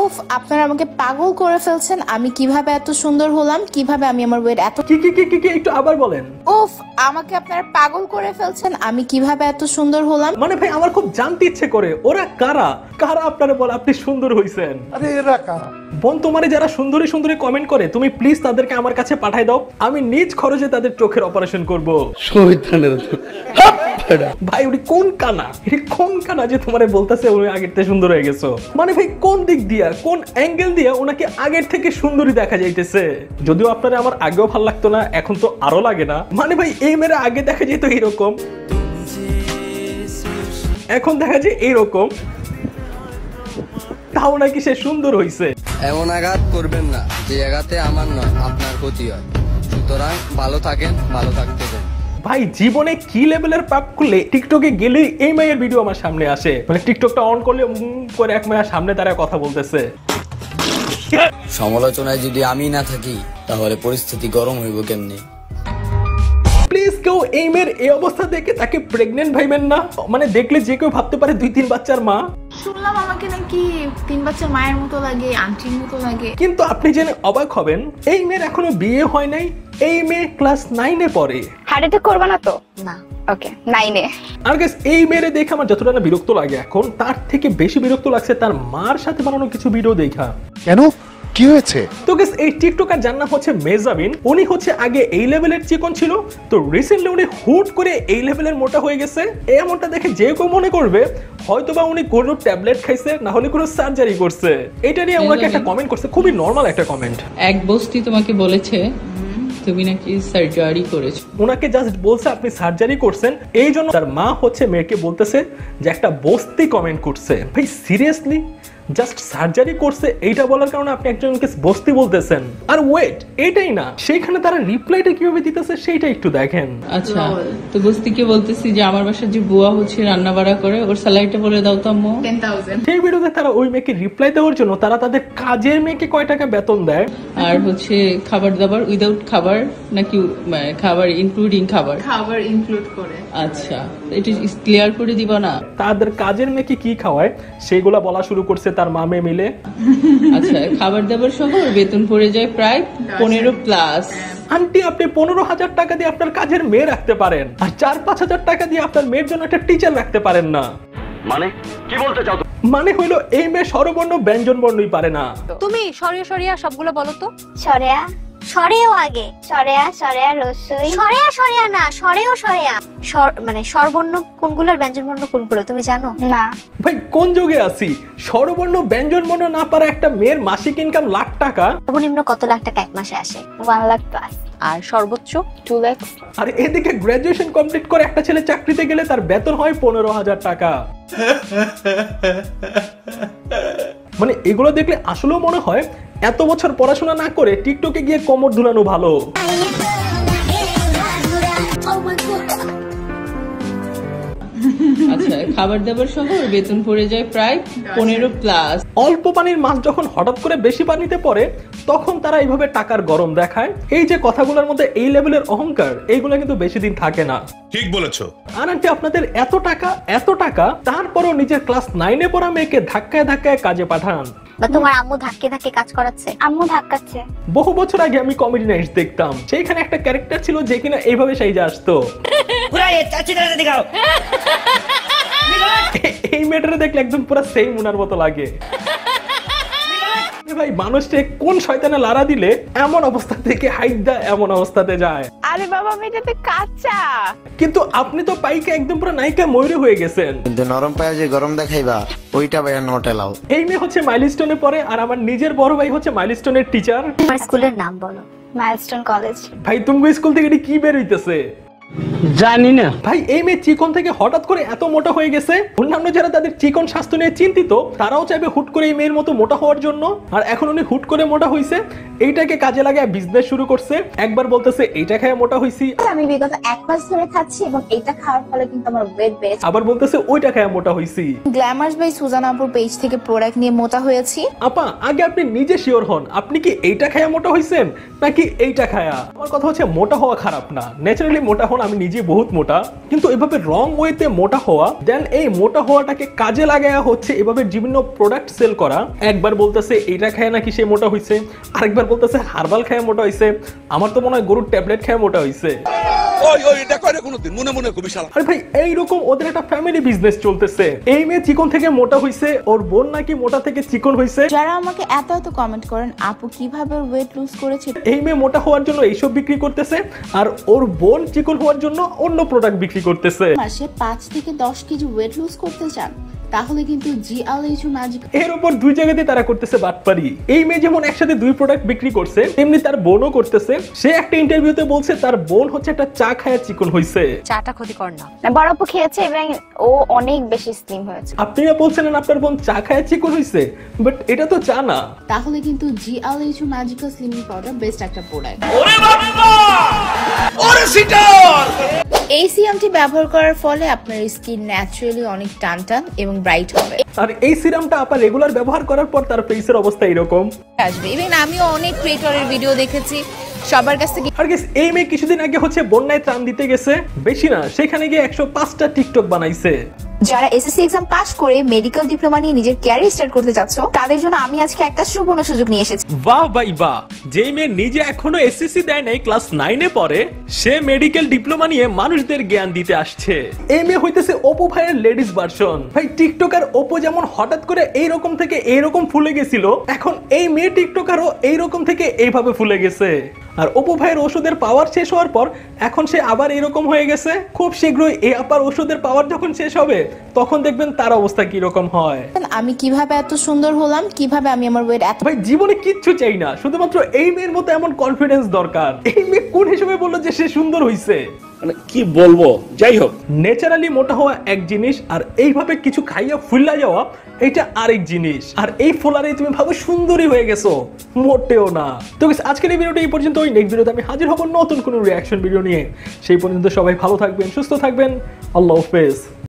উফ, আপনারা আমাকে পাগল করে ফেলছেন। আমি কিভাবে এত সুন্দর হলাম, কিভাবে আমি আমার ওয়েট এত কি একটু আবার বলেন। উফ, আমাকে আপনারা পাগল করে ফেলছেন। আমি কিভাবে এত সুন্দর হলাম। মানে ভাই আমার খুব জানতে ইচ্ছে করে ওরা কারা আপনারা বলে আপনি সুন্দর হইছেন। আরে এরা কারা? বোন, তোমারে যারা সুন্দরী সুন্দরী কমেন্ট করে তুমি প্লিজ তাদেরকে আমার কাছে পাঠাই দাও, আমি নিজ খরচে তাদের চোখের অপারেশন করব। ভাই উনি কোন কানা যে তোমারে বলতেছে উনি আগের থেকে সুন্দর হয়ে গেছো। মানে ভাই কোন দিক দিয়া কোন অ্যাঙ্গেল দিয়া ওনাকে আগের থেকে সুন্দরী দেখা যাইতেছে। যদিও আপনারা আমার আগেও ভালো লাগতো না, এখন তো আরো লাগে না। মানে ভাই এই মেয়েরা আগে দেখা যেত এইরকম, এখন দেখা যায় এইরকম, তাও নাকি সে সুন্দর হইছে। এমন আঘাত করবেন না যে আঘাতে আমার নয় আপনার ক্ষতি হয়। সুতরাং ভালো থাকেন, ভালো থাকতে দেন। ভাই জীবনে কি লেভেলের পাপ করলে টিকটকে গেলে এই মায়ের ভিডিও আমার সামনে আসে। মানে টিকটকটা অন করলে করে এক মায়ের সামনে তারা কথা বলতেছে। সমালোচনায় যদি আমি না থাকি তাহলে পরিস্থিতি গরম হইব কেমনি। প্লিজ কেউ এই মেয়ের এই অবস্থা দেখে তাকে প্রেগনেন্ট ভাইবেন না। মানে দেখলে যে কেউ ভাবতে পারে 2-3 বাচ্চার মা। শুনলাম আমাকে নাকি 3 বাচ্চার মায়ের মতো লাগে, আন্টির মতো লাগে। কিন্তু আপনি জেনে অবাক হবেন, এই মেয়ের এখনো বিয়ে হয় নাই। এই মেয়ে ক্লাস 9-এ পড়ে। হার্ট করবে না তো? না, ওকে 9-এ। আর গাইস এই মেয়েরে দেখে আমার যতটা না বিরক্ত লাগে এখন, তার থেকে বেশি বিরক্ত লাগছে তার মার সাথে বানানো কিছু ভিডিও দেখা। কেন, কি হয়েছে? তো গাইস এই টিকটকার যার নাম হচ্ছে মেজাবিন, উনি হচ্ছে আগে এই লেভেলের চিকন ছিল, তো রিসেন্টলি উনি হুট করে এই লেভেলের মোটা হয়ে গেছে। এই এমনটা দেখে যে কেউ মনে করবে হয়তোবা উনি কোনো ট্যাবলেট খাইছে, না হলে কোনো সার্জারি করছে। এটা নিয়ে ওনাকে একটা কমেন্ট করছে, খুবই নরমাল একটা কমেন্ট। এক বস্তি তোমাকে বলেছে তুমি নাকি সার্জারি করেছো। ওনাকে জাস্ট বলছে আপনি সার্জারি করছেন, এই জন্য তার মা হচ্ছে মেয়েকে বলতেছে যে একটা বস্তি কমেন্ট করছে। ভাই সিরিয়াসলি জাস্ট সার্জারি করছে এইটা বলার কারণে আপনি একজনকে বস্তি বলতেছেন? আর ওয়েট, এটাই না, সেইখানে তারা রিপ্লাইটা কিভাবে দিতেছে সেইটা একটু দেখেন। আচ্ছা, তো বস্তিকে বলতেছি যে আমার বাসার যে বুয়া হচ্ছে রান্না বাড়া করে, ওর স্যালারিটা বলে দাও তো আম্মু। 10,000। সেই ভিডিওতে তারা ওই মেয়েকে রিপ্লাই দেওয়ার জন্য তারা তাদের কাজের মেয়েকে কয় টাকা বেতন দেয়, আর হচ্ছে খাবার দাবার উইদাউট খাবার নাকি খাবার ইনক্লুডিং খাবার ইনক্লুড করে। আচ্ছা, এটা ক্লিয়ার করে দিবা না? তাদের কাজের মেয়েকে কি খাওয়ায় সেইগুলা বলা শুরু করছে তার মামে মিলে। আচ্ছা, খাবার দাবার সহ বেতন পড়ে যায় প্রায় 15+। আন্টি আপনি 15,000 টাকা দিয়ে আপনার কাজের মেয়ে রাখতে পারেন, আর 4-5 হাজার টাকা দিয়ে আপনার মেয়ের জন্য একটা টিচার রাখতে পারেন না। মানে কি বলতে চাও? মানে হইলো এই মেয়ে স্বরবর্ণ ব্যঞ্জন বর্ণই পারে না। তুমি সরিয়া সরিয়া সবগুলো বলো তো। সরেয়া সরেও আগে সরেয়া সরেয়া রসই সরেয়া সরেয়া না সরেও সরেয়া মানে স্বরবর্ণ কোনগুলোর ব্যঞ্জনবর্ণ কোনগুলো তুমি জানো না? ভাই কোন যুগে আছি, স্বরবর্ণ ব্যঞ্জন বর্ণ না পারা একটা মেয়ের মাসিক ইনকাম লাখ টাকা। সর্বনিম্ন কত লাখ টাকা এক মাসে আসে? 1 লাখ প্লাস। আর সর্বোচ্চ 2 লাখ। আর এদিকে গ্রাজুয়েশন কমপ্লিট করে একটা ছেলে চাকরিতে গেলে তার বেতন হয় 15,000 টাকা। মানে এগুলো দেখলে আসলেও মনে হয় এত বছর পড়াশোনা না করে টিকটকে গিয়ে কোমর ধুলানো ভালো। আচ্ছা, খাবার দাবার সহ বেতন পড়ে যায় প্রায় 15+। অল্প পানির মাছ যখন হঠাৎ করে বেশি পানিতে পড়ে তখন তারা এইভাবে টাকার গরম দেখায়। এই যে কথাগুলোর মধ্যে এই লেভেলের অহংকার, এইগুলো কিন্তু বেশি দিন থাকে না। ঠিক বলেছো। আর আন্টি আপনাদের এত টাকা তারপরও নিজের ক্লাস 9-এ পড়া মেয়েকে ধাক্কায় ধাক্কায় কাজে পাঠান। বা তোমার আম্মু ধাক্কে ধাক্কে কাজ করাচ্ছে? আম্মু ধাক্কাচ্ছে। বহু বছর আগে আমি কমেডি নাইটস দেখতাম, সেইখানে একটা ক্যারেক্টার ছিল যে কিনা এইভাবে সাইজে আসতো। এই মেয়েটারে দেখলে একদম পুরো সেম উনার মতো লাগে। ভাই মানুষকে কোন শয়তানে লারা দিলে এমন অবস্থা থেকে হাইদা এমন অবস্থাতে যায়। আরে বাবা, মেয়েটাতে কাঁচা। কিন্তু আপনি তো পাইকে একদম পুরো নায়িকা ময়ূরী হয়ে গেছেন। কিন্তু নরম পায়ে যে গরম দেখাইবা ওইটা ভাইয়া নোটে লাও। এই মেয়ে হচ্ছে মাইলস্টোনে পড়ে, আর আমার নিজের বড় ভাই হচ্ছে মাইলস্টোনের টিচার। তোমার স্কুলের নাম বলো। Milestone college. ভাই তুমি স্কুল থেকে কি বের হইতেছে জানি না ভাই। এই মেয়ে চিকন থেকে হঠাৎ করে এত মোটা হয়ে গেছে। অন্যান্য যারা তাদের চিকন স্বাস্থ্য নিয়ে চিন্তিত তারাও চাইবে হুট করে এই মেয়ের মতো মোটা হওয়ার জন্য। আর এখন উনি হুট করে মোটা হইছে, এইটাকে কাজে লাগায় বিজনেস শুরু করছে। একবার বলতেছে এইটা খেয়ে মোটা হইছি, আমি বিগত 1 মাস ধরে খাচ্ছি এবং এটা খাওয়ার ফলে কিন্তু আমার ওয়েট বেড়েছে। আবার বলতেছে ওইটা খেয়ে মোটা হইছি। গ্ল্যামার্স বাই সুজানা আপুর পেজ থেকে প্রোডাক্ট নিয়ে মোটা হয়েছি। আপা আগে আপনি নিজে শিওর হন, আপনি কি এইটা খায়া মোটা হইছেন নাকি এইটা খায়া? আমার কথা হচ্ছে মোটা হওয়া খারাপ না, ন্যাচারালি মোটা হন, আমি নিজে নিজে বহুত মোটা, কিন্তু এভাবে রং ওয়েতে মোটা হওয়া, দেন এই মোটা হওয়াটাকে কাজে লাগায়া হচ্ছে এভাবে বিভিন্ন প্রোডাক্ট সেল করা। একবার বলতেছে এটা খায় নাকি সে মোটা হইছে, আরেকবার বলতেছে হার্বাল খায় মোটা হইছে, আমার তো মনে হয় গরুর ট্যাবলেট খায় মোটা হইছে। আরে ভাই এইরকম ওদের একটা ফ্যামিলি বিজনেস চলতেছে। এই মেয়ে চিকন থেকে মোটা হইছে, ওর বোন নাকি মোটা থেকে চিকন হইছে। যারা আমাকে এত এত কমেন্ট করেন আপু কিভাবে ওয়েট লুজ করেছে, এই মেয়ে মোটা হওয়ার জন্য এইসব বিক্রি করতেছে, আর ওর বোন চিকন হওয়ার জন্য অন্য প্রোডাক্ট বিক্রি করতেছে। মাসে 5 থেকে 10 কেজি ওয়েট লুজ করতে চান তাহলে কিন্তু জিএলএইচও ম্যাজিক এর উপর দুই জায়গাতে তারা করতেছে বাটপারি। এই মেয়ে যেমন একসাথে 2 প্রোডাক্ট বিক্রি করছে, তেমনি তার বোনও করতেছে। সে একটা ইন্টারভিউতে বলছে তার বোন হচ্ছে একটা চা খায় চিকন হইছে। চাটা ক্ষতিকর না, বড় আপু খেয়েছে এবং ও অনেক বেশি স্লিম হয়েছে। আপনারা বলছেন আপনার বোন চা খায় চিকন হইছে, বাট এটা তো চা না। তাহলে কিন্তু জিএলএইচও ম্যাজিক্যাল স্লিমিং পাউডার বেস্ট একটা প্রোডাক্ট। এই সিরামটি ব্যবহার করার ফলে আপনার স্কিন ন্যাচারালি অনেক টান টান এবং ব্রাইট হবে। আর এই সিরামটা আপা রেগুলার ব্যবহার করার পর তার ফেসের অবস্থা এরকম আসবে। ইভেন আমিও অনেক ক্রিয়েটরের ভিডিও দেখেছি সবার কাছ থেকে। আর এই মেয়ে কিছুদিন আগে হচ্ছে বন্যায় ত্রাণ দিতে গেছে, বেশি না, সেখানে গিয়ে 105টা টিকটক বানাইছে। যারা এসএসসি এক্সাম পাস করে মেডিকেল ডিপ্লোমা নিয়ে নিজের ক্যারিয়ার স্টার্ট করতে যাচ্ছ তাদের জন্য আমি আজকে একটা সুবর্ণ সুযোগ নিয়ে এসেছি। বাহ ভাই বাহ, যেই মেয়ে নিজে এখনো এসএসসি দেয় নাই, ক্লাস 9 এ পড়ে, সে মেডিকেল ডিপ্লোমা নিয়ে মানুষদের জ্ঞান দিতে আসছে। এই মেয়ে হইতেছে অপু ভাইয়ের লেডিস ভার্সন। ভাই টিকটকার অপু যেমন হঠাৎ করে এইরকম থেকে এইরকম ফুলে গেছিল, এখন এই মেয়ে টিকটকারও এইরকম থেকে এইভাবে ফুলে গেছে। আর অপু ভাইয়ের ওষুধের পাওয়ার শেষ হওয়ার পর এখন সে আবার এরকম হয়ে গেছে। খুব শীঘ্রই এই আপার ওষুধের পাওয়ার যখন শেষ হবে তখন দেখবেন তার অবস্থা কি রকম হয়। আমি কিভাবে এত সুন্দর হলাম, কিভাবে আমি আমার ওয়েট এত। ভাই জীবনে কিচ্ছু চাই না, শুধুমাত্র এই মেয়ের মতো এমন কনফিডেন্স দরকার। এই মেয়ে কোন হিসেবে বললো যে সে সুন্দর হইছে, মানে কি বলবো। যাই হোক, ন্যাচারালি মোটা হওয়া এক জিনিস, আর এইভাবে কিছু খাইয়া ফুল্লা যাওয়া এটা আরেক জিনিস। আর এই ফোলারে তুমি ভাবো সুন্দরী হয়ে গেছো, মোটেও না। তো আজকের এই ভিডিওটা এই পর্যন্ত। নেক্সট ভিডিওতে আমি হাজির হব নতুন কোনো রিঅ্যাকশন ভিডিও নিয়ে। সেই পর্যন্ত সবাই ভালো থাকবেন, সুস্থ থাকবেন। আল্লাহ হাফেজ।